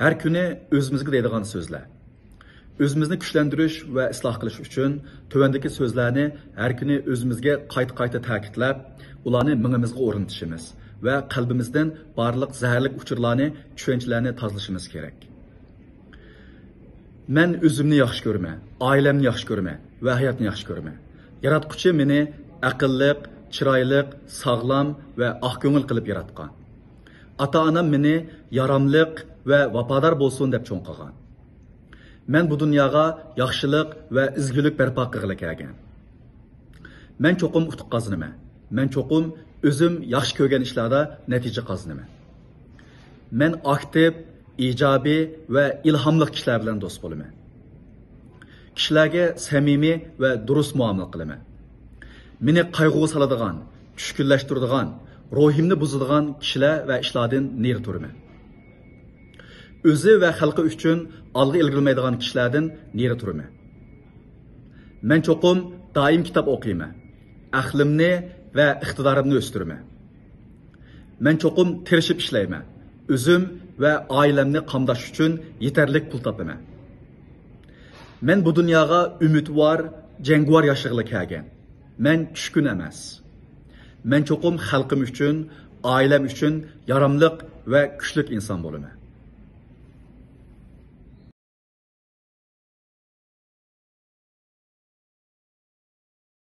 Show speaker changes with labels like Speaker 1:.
Speaker 1: Her kuni o'zimizga deydigan so'zlar. O'zimizni kuchlantirish va isloh qilish uchun tövandagi so'zlarni har kuni o'zimizga qayta ta'kidlab, ularni mingimizga o'rnatishimiz va qalbimizdan barliq zaharli uchurlarni, tushunchalarni tozalashimiz kerak. Men o'zimni yaxshi ko'raman, oilamni yaxshi ko'raman va hayotni yaxshi ko'raman. Yaratquchi meni aqlli, chiroyli, sog'lom va oqko'ngil qilib yaratgan. Ata-onam meni yaramliq va vafodor bo'lsin deb cho'ng qilgan. Men bu dunyoga yaxshilik va izgulik barpo qilg'ili kelgan. Men cho'qim utuq qozinaman. Men cho'qim o'zim yaxshi ko'rgan ishlarda natija qozinaman. Men aktiv, ijobiy va ilhomli kishilar bilan do'st bo'laman. Kishilarga samimiy va durust muomala qilaman. Meni qayg'uga soladigan, tushkunlashtiradigan, ruhimni buzadigan kishilar va ishlardan neri turaman. O'zi va xalqi uchun olg'a ilg'ilmaydigan kishilardan neri turaman. Men cho'qim doim kitob o'qiyman. Aqlimni va iqtidorimni o'stiraman. Men cho'qim tirishib ishlayman. O'zim va oilamni qamdash uchun yetarli pul topaman. Men bu dunyoga umidvor, jangovar yashag'ili kelgan. Men tushkun emas. Men cho'qim xalqim uchun, oilam uchun yaramliq va kuchli inson bo'laman.